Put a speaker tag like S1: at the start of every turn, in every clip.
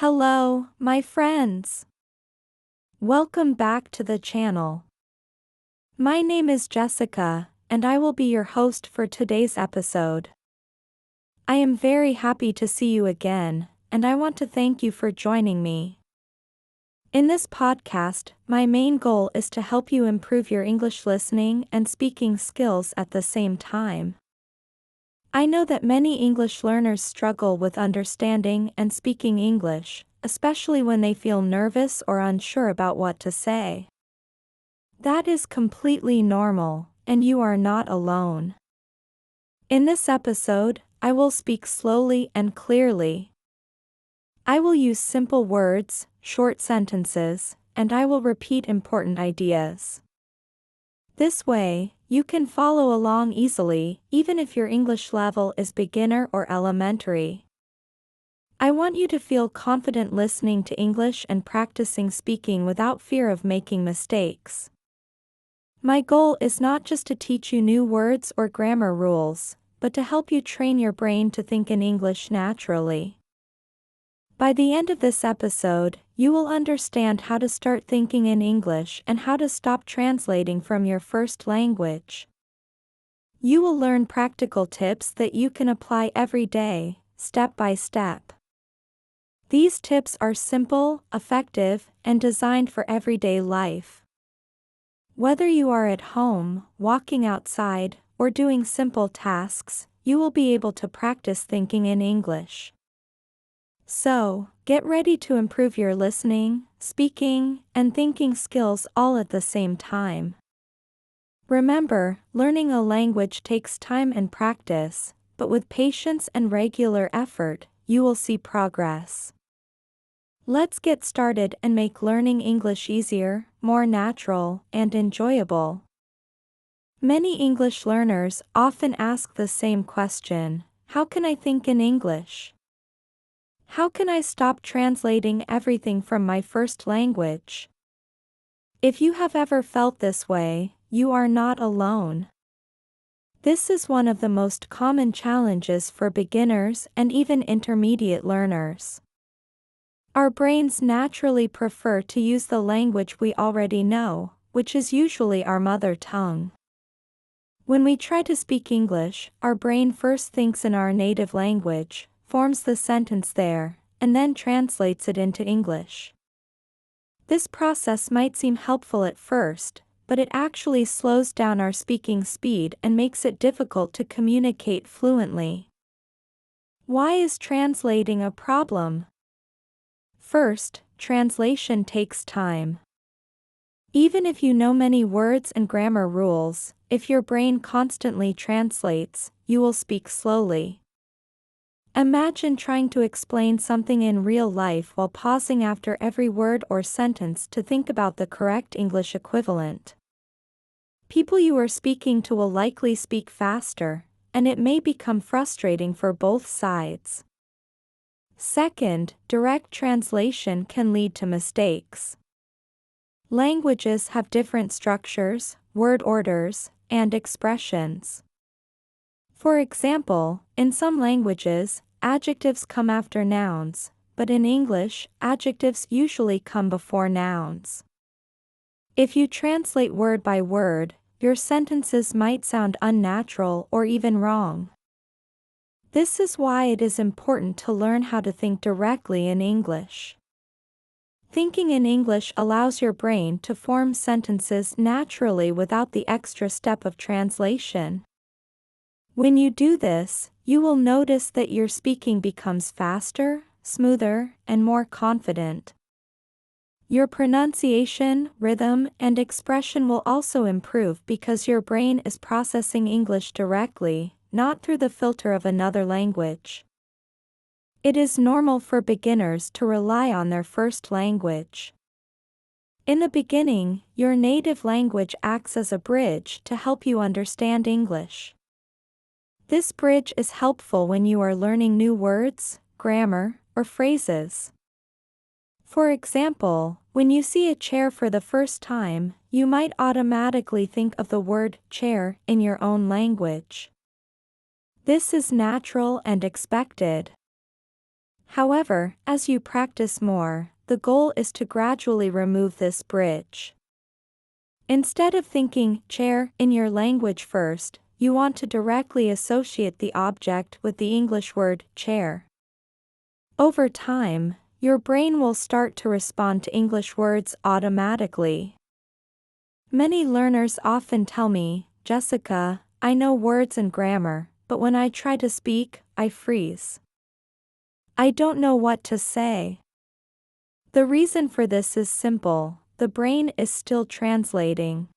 S1: Hello, my friends. Welcome back to the channel. My name is Jessica, and I will be your host for today's episode. I am very happy to see you again, and I want to thank you for joining me. In this podcast, my main goal is to help you improve your English listening and speaking skills at the same time. I know that many English learners struggle with understanding and speaking English, especially when they feel nervous or unsure about what to say. That is completely normal, and you are not alone. In this episode, I will speak slowly and clearly. I will use simple words, short sentences, and I will repeat important ideas. This way, you can follow along easily, even if your English level is beginner or elementary. I want you to feel confident listening to English and practicing speaking without fear of making mistakes. My goal is not just to teach you new words or grammar rules, but to help you train your brain to think in English naturally. By the end of this episode, you will understand how to start thinking in English and how to stop translating from your first language. You will learn practical tips that you can apply every day, step by step. These tips are simple, effective, and designed for everyday life. Whether you are at home, walking outside, or doing simple tasks, you will be able to practice thinking in English. So, get ready to improve your listening, speaking, and thinking skills all at the same time. Remember, learning a language takes time and practice, but with patience and regular effort, you will see progress. Let's get started and make learning English easier, more natural, and enjoyable. Many English learners often ask the same question: how can I think in English? How can I stop translating everything from my first language? If you have ever felt this way, you are not alone. This is one of the most common challenges for beginners and even intermediate learners. Our brains naturally prefer to use the language we already know, which is usually our mother tongue. When we try to speak English, our brain first thinks in our native language, forms the sentence there, and then translates it into English. This process might seem helpful at first, but it actually slows down our speaking speed and makes it difficult to communicate fluently. Why is translating a problem? First, translation takes time. Even if you know many words and grammar rules, if your brain constantly translates, you will speak slowly. Imagine trying to explain something in real life while pausing after every word or sentence to think about the correct English equivalent. People you are speaking to will likely speak faster, and it may become frustrating for both sides. Second, direct translation can lead to mistakes. Languages have different structures, word orders, and expressions. For example, in some languages, adjectives come after nouns, but in English, adjectives usually come before nouns. If you translate word by word, your sentences might sound unnatural or even wrong. This is why it is important to learn how to think directly in English. Thinking in English allows your brain to form sentences naturally without the extra step of translation. When you do this, you will notice that your speaking becomes faster, smoother, and more confident. Your pronunciation, rhythm, and expression will also improve because your brain is processing English directly, not through the filter of another language. It is normal for beginners to rely on their first language. In the beginning, your native language acts as a bridge to help you understand English. This bridge is helpful when you are learning new words, grammar, or phrases. For example, when you see a chair for the first time, you might automatically think of the word chair in your own language. This is natural and expected. However, as you practice more, the goal is to gradually remove this bridge. Instead of thinking chair in your language first, you want to directly associate the object with the English word chair. Over time, your brain will start to respond to English words automatically. Many learners often tell me, "Jessica, I know words and grammar, but when I try to speak, I freeze. I don't know what to say." The reason for this is simple: the brain is still translating.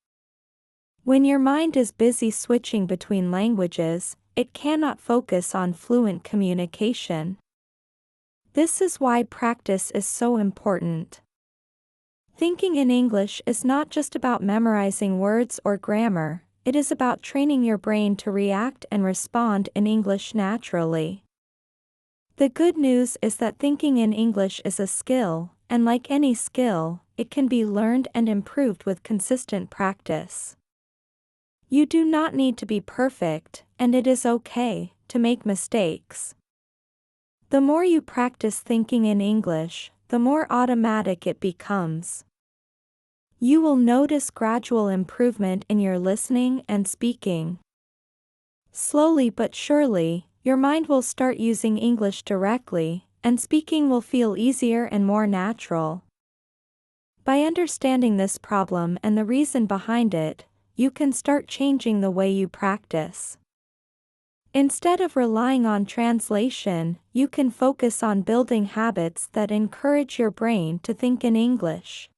S1: When your mind is busy switching between languages, it cannot focus on fluent communication. This is why practice is so important. Thinking in English is not just about memorizing words or grammar, it is about training your brain to react and respond in English naturally. The good news is that thinking in English is a skill, and like any skill, it can be learned and improved with consistent practice. You do not need to be perfect, and it is okay to make mistakes. The more you practice thinking in English, the more automatic it becomes. You will notice gradual improvement in your listening and speaking. Slowly but surely, your mind will start using English directly, and speaking will feel easier and more natural. By understanding this problem and the reason behind it, you can start changing the way you practice. Instead of relying on translation, you can focus on building habits that encourage your brain to think in English.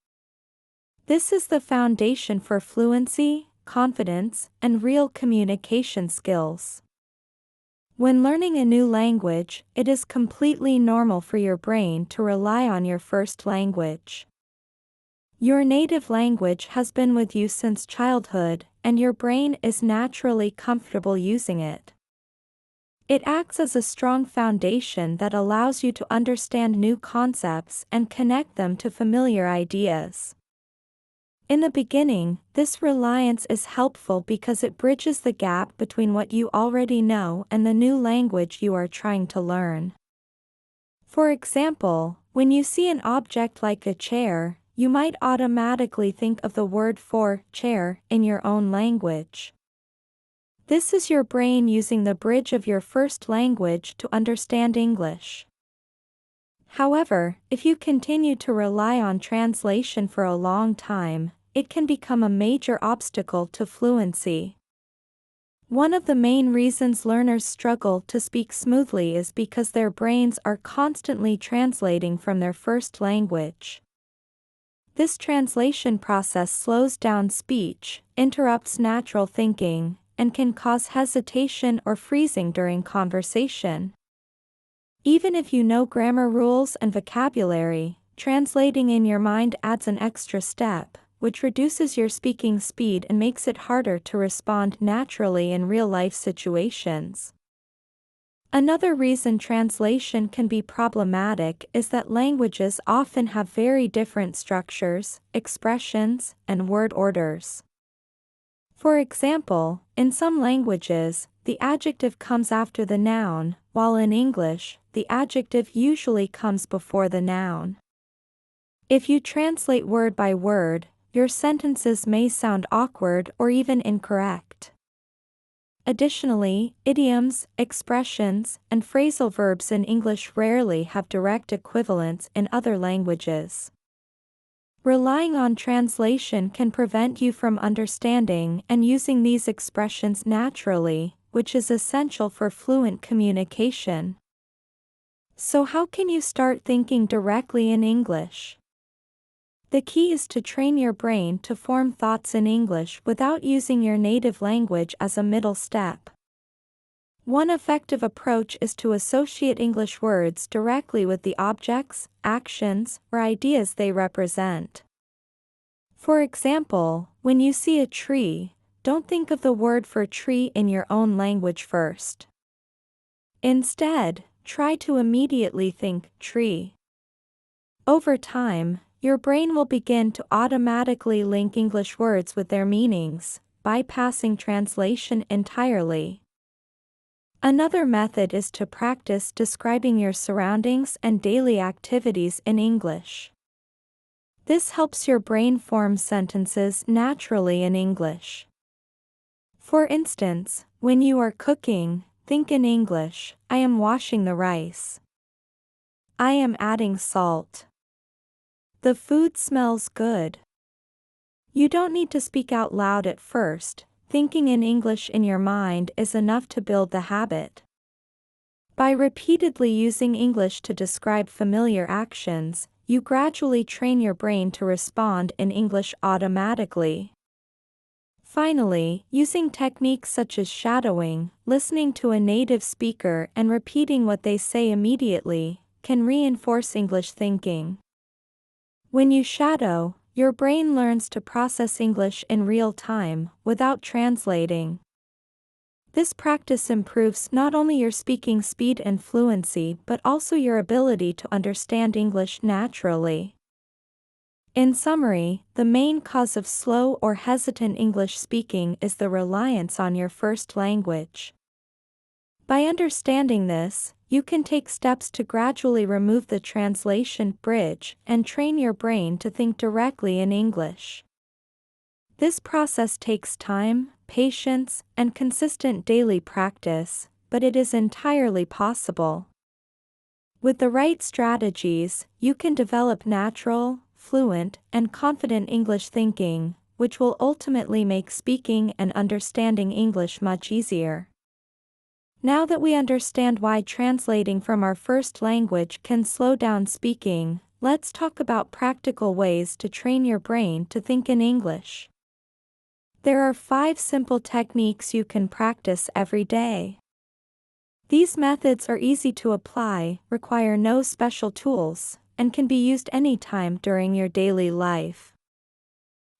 S1: This is the foundation for fluency, confidence, and real communication skills. When learning a new language, it is completely normal for your brain to rely on your first language. Your native language has been with you since childhood, and your brain is naturally comfortable using it. It acts as a strong foundation that allows you to understand new concepts and connect them to familiar ideas. In the beginning, this reliance is helpful because it bridges the gap between what you already know and the new language you are trying to learn. For example, when you see an object like a chair, you might automatically think of the word for chair in your own language. This is your brain using the bridge of your first language to understand English. However, if you continue to rely on translation for a long time, it can become a major obstacle to fluency. One of the main reasons learners struggle to speak smoothly is because their brains are constantly translating from their first language. This translation process slows down speech, interrupts natural thinking, and can cause hesitation or freezing during conversation. Even if you know grammar rules and vocabulary, translating in your mind adds an extra step, which reduces your speaking speed and makes it harder to respond naturally in real-life situations. Another reason translation can be problematic is that languages often have very different structures, expressions, and word orders. For example, in some languages, the adjective comes after the noun, while in English, the adjective usually comes before the noun. If you translate word by word, your sentences may sound awkward or even incorrect. Additionally, idioms, expressions, and phrasal verbs in English rarely have direct equivalents in other languages. Relying on translation can prevent you from understanding and using these expressions naturally, which is essential for fluent communication. So how can you start thinking directly in English? The key is to train your brain to form thoughts in English without using your native language as a middle step. One effective approach is to associate English words directly with the objects, actions, or ideas they represent. For example, when you see a tree, don't think of the word for tree in your own language first. Instead, try to immediately think tree. Over time, your brain will begin to automatically link English words with their meanings, bypassing translation entirely. Another method is to practice describing your surroundings and daily activities in English. This helps your brain form sentences naturally in English. For instance, when you are cooking, think in English, I am washing the rice. I am adding salt. The food smells good. You don't need to speak out loud at first. Thinking in English in your mind is enough to build the habit. By repeatedly using English to describe familiar actions, you gradually train your brain to respond in English automatically. Finally, using techniques such as shadowing, listening to a native speaker and repeating what they say immediately, can reinforce English thinking. When you shadow, your brain learns to process English in real time, without translating. This practice improves not only your speaking speed and fluency but also your ability to understand English naturally. In summary, the main cause of slow or hesitant English speaking is the reliance on your first language. By understanding this, you can take steps to gradually remove the translation bridge and train your brain to think directly in English. This process takes time, patience, and consistent daily practice, but it is entirely possible. With the right strategies, you can develop natural, fluent, and confident English thinking, which will ultimately make speaking and understanding English much easier. Now that we understand why translating from our first language can slow down speaking, let's talk about practical ways to train your brain to think in English. There are 5 simple techniques you can practice every day. These methods are easy to apply, require no special tools, and can be used anytime during your daily life.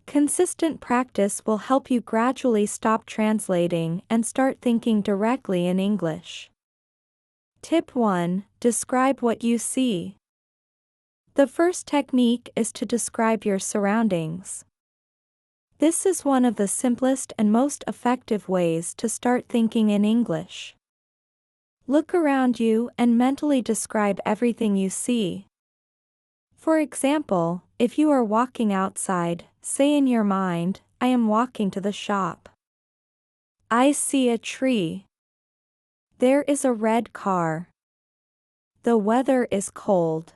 S1: Consistent practice will help you gradually stop translating and start thinking directly in English. Tip 1. Describe what you see. The first technique is to describe your surroundings. This is one of the simplest and most effective ways to start thinking in English. Look around you and mentally describe everything you see. For example, if you are walking outside, say in your mind, I am walking to the shop. I see a tree. There is a red car. The weather is cold.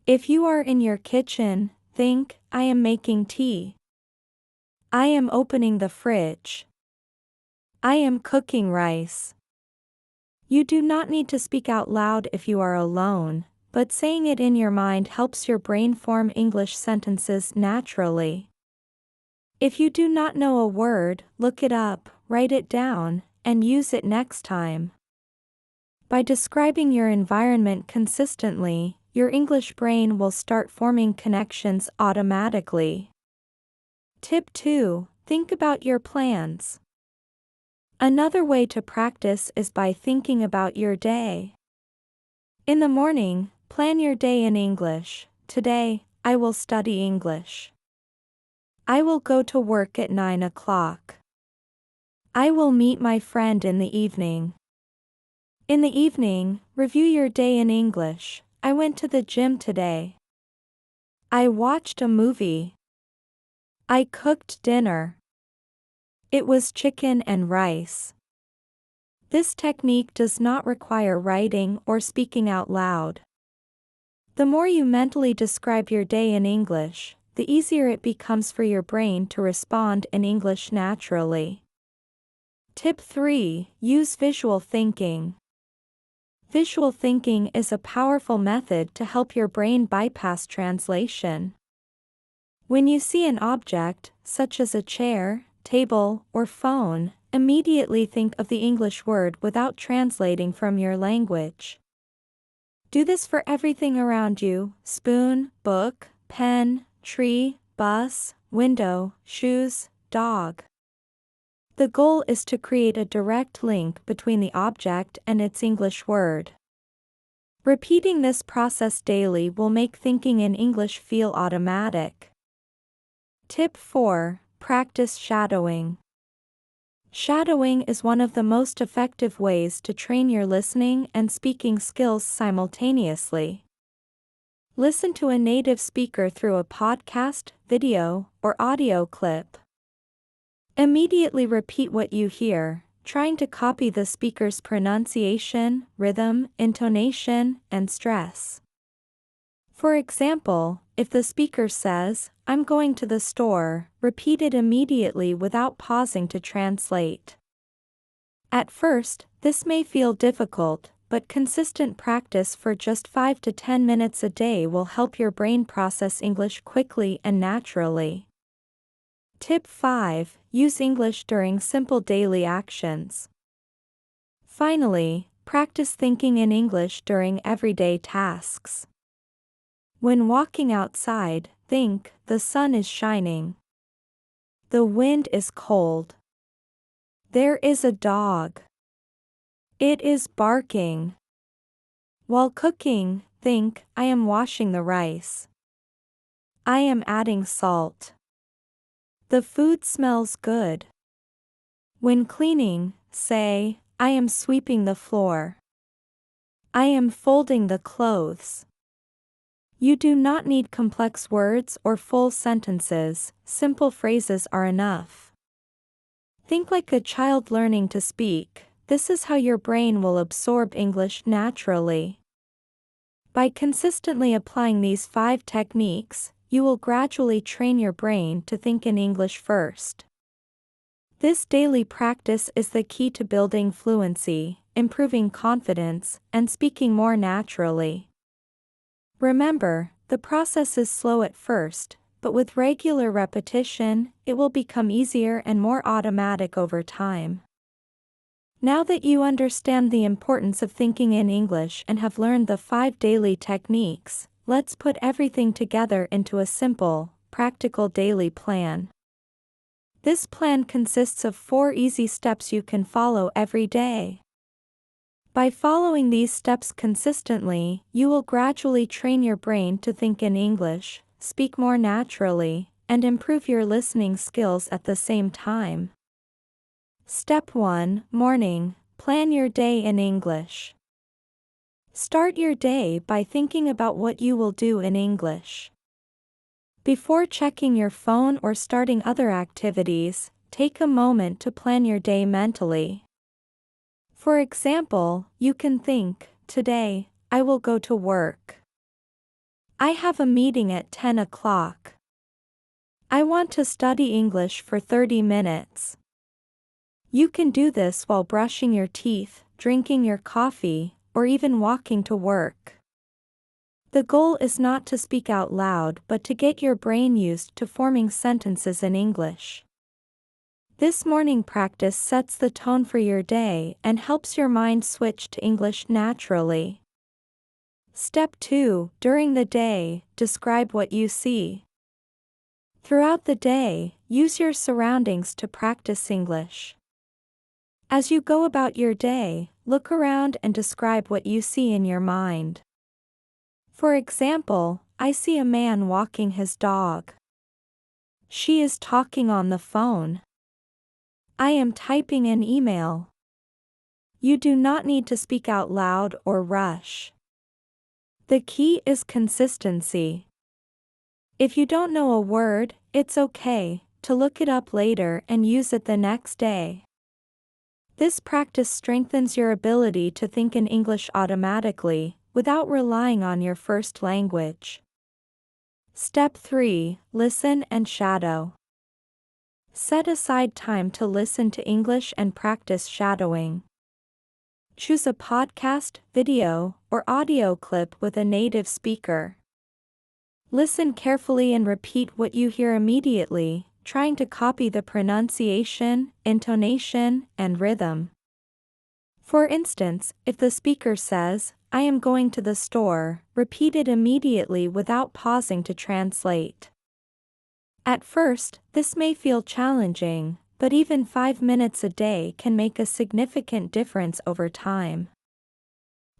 S1: If you are in your kitchen, think, I am making tea. I am opening the fridge. I am cooking rice. You do not need to speak out loud if you are alone, but saying it in your mind helps your brain form English sentences naturally. If you do not know a word, look it up, write it down, and use it next time. By describing your environment consistently, your English brain will start forming connections automatically. Tip 2. Think about your plans. Another way to practice is by thinking about your day. In the morning, plan your day in English. Today, I will study English. I will go to work at 9 o'clock. I will meet my friend in the evening. In the evening, review your day in English. I went to the gym today. I watched a movie. I cooked dinner. It was chicken and rice. This technique does not require writing or speaking out loud. The more you mentally describe your day in English, the easier it becomes for your brain to respond in English naturally. Tip 3. Use visual thinking. Visual thinking is a powerful method to help your brain bypass translation. When you see an object, such as a chair, table, or phone, immediately think of the English word without translating from your language. Do this for everything around you: spoon, book, pen, tree, bus, window, shoes, dog. The goal is to create a direct link between the object and its English word. Repeating this process daily will make thinking in English feel automatic. Tip 4. Practice shadowing. Shadowing is one of the most effective ways to train your listening and speaking skills simultaneously. Listen to a native speaker through a podcast, video, or audio clip. Immediately repeat what you hear, trying to copy the speaker's pronunciation, rhythm, intonation, and stress. For example, if the speaker says, "I'm going to the store," repeat it immediately without pausing to translate. At first, this may feel difficult, but consistent practice for just 5 to 10 minutes a day will help your brain process English quickly and naturally. Tip 5. Use English during simple daily actions. Finally, practice thinking in English during everyday tasks. When walking outside, think, "The sun is shining. The wind is cold. There is a dog. It is barking." While cooking, think, "I am washing the rice. I am adding salt. The food smells good." When cleaning, say, "I am sweeping the floor. I am folding the clothes." You do not need complex words or full sentences, simple phrases are enough. Think like a child learning to speak. This is how your brain will absorb English naturally. By consistently applying these 5 techniques, you will gradually train your brain to think in English first. This daily practice is the key to building fluency, improving confidence, and speaking more naturally. Remember, the process is slow at first, but with regular repetition, it will become easier and more automatic over time. Now that you understand the importance of thinking in English and have learned the 5 daily techniques, let's put everything together into a simple, practical daily plan. This plan consists of 4 easy steps you can follow every day. By following these steps consistently, you will gradually train your brain to think in English, speak more naturally, and improve your listening skills at the same time. Step 1. Morning. Plan your day in English. Start your day by thinking about what you will do in English. Before checking your phone or starting other activities, take a moment to plan your day mentally. For example, you can think, "Today, I will go to work. I have a meeting at 10 o'clock. I want to study English for 30 minutes." You can do this while brushing your teeth, drinking your coffee, or even walking to work. The goal is not to speak out loud but to get your brain used to forming sentences in English. This morning practice sets the tone for your day and helps your mind switch to English naturally. Step 2. During the day, describe what you see. Throughout the day, use your surroundings to practice English. As you go about your day, look around and describe what you see in your mind. For example, "I see a man walking his dog. She is talking on the phone. I am typing an email." You do not need to speak out loud or rush. The key is consistency. If you don't know a word, it's okay to look it up later and use it the next day. This practice strengthens your ability to think in English automatically, without relying on your first language. Step 3. Listen and shadow. Set aside time to listen to English and practice shadowing. Choose a podcast, video, or audio clip with a native speaker. Listen carefully and repeat what you hear immediately, trying to copy the pronunciation, intonation, and rhythm. For instance, if the speaker says, "I am going to the store," repeat it immediately without pausing to translate. At first, this may feel challenging, but even 5 minutes a day can make a significant difference over time.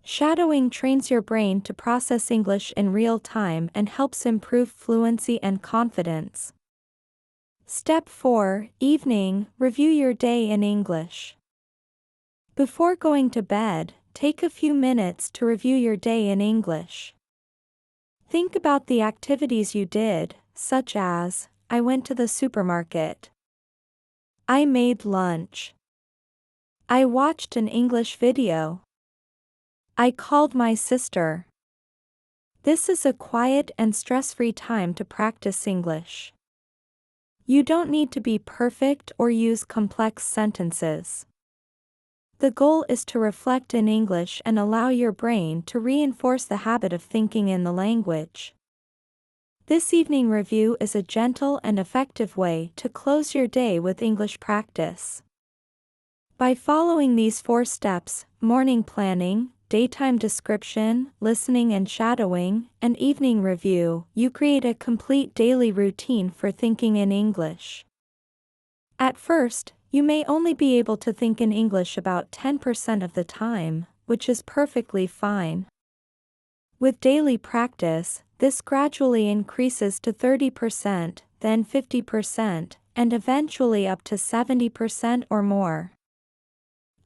S1: Shadowing trains your brain to process English in real time and helps improve fluency and confidence. Step 4, Evening, review your day in English. Before going to bed, take a few minutes to review your day in English. Think about the activities you did, such as, I went to the supermarket. I made lunch. I watched an English video. I called my sister. This is a quiet and stress-free time to practice English. You don't need to be perfect or use complex sentences. The goal is to reflect in English and allow your brain to reinforce the habit of thinking in the language. This evening review is a gentle and effective way to close your day with English practice. By following these 4 steps, morning planning, daytime description, listening and shadowing, and evening review, you create a complete daily routine for thinking in English. At first, you may only be able to think in English about 10% of the time, which is perfectly fine. With daily practice, this gradually increases to 30%, then 50%, and eventually up to 70% or more.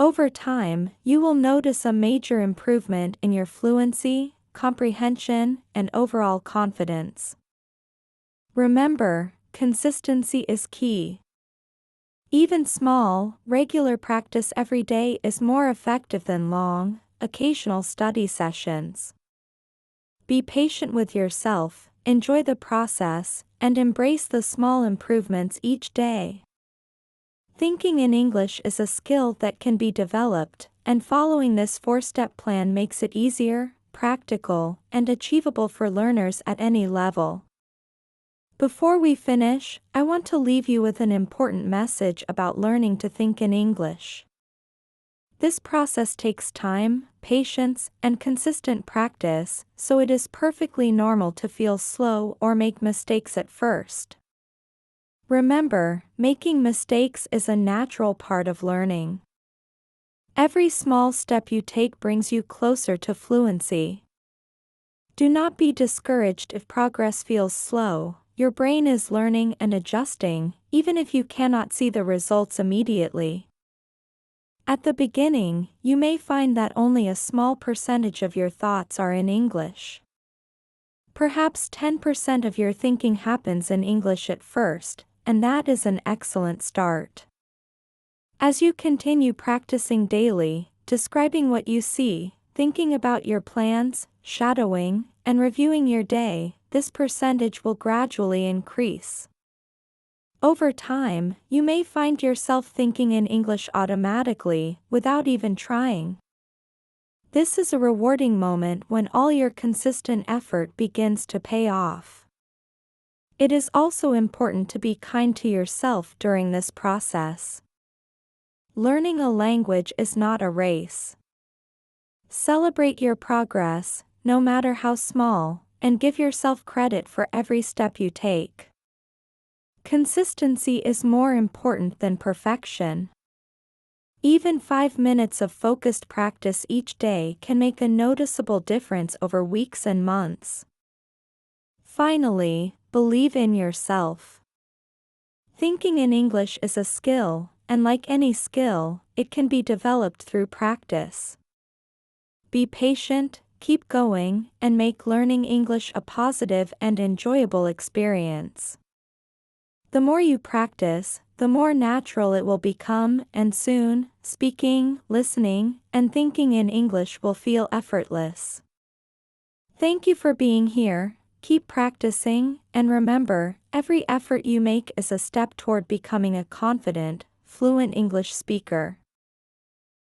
S1: Over time, you will notice a major improvement in your fluency, comprehension, and overall confidence. Remember, consistency is key. Even small, regular practice every day is more effective than long, occasional study sessions. Be patient with yourself, enjoy the process, and embrace the small improvements each day. Thinking in English is a skill that can be developed, and following this 4-step plan makes it easier, practical, and achievable for learners at any level. Before we finish, I want to leave you with an important message about learning to think in English. This process takes time, patience, and consistent practice, so it is perfectly normal to feel slow or make mistakes at first. Remember, making mistakes is a natural part of learning. Every small step you take brings you closer to fluency. Do not be discouraged if progress feels slow. Your brain is learning and adjusting, even if you cannot see the results immediately. At the beginning, you may find that only a small percentage of your thoughts are in English. Perhaps 10% of your thinking happens in English at first, and that is an excellent start. As you continue practicing daily, describing what you see, thinking about your plans, shadowing, and reviewing your day, this percentage will gradually increase. Over time, you may find yourself thinking in English automatically, without even trying. This is a rewarding moment when all your consistent effort begins to pay off. It is also important to be kind to yourself during this process. Learning a language is not a race. Celebrate your progress, no matter how small, and give yourself credit for every step you take. Consistency is more important than perfection. Even 5 minutes of focused practice each day can make a noticeable difference over weeks and months. Finally, believe in yourself. Thinking in English is a skill, and like any skill, it can be developed through practice. Be patient, keep going, and make learning English a positive and enjoyable experience. The more you practice, the more natural it will become, and soon, speaking, listening, and thinking in English will feel effortless. Thank you for being here. Keep practicing, and remember, every effort you make is a step toward becoming a confident, fluent English speaker.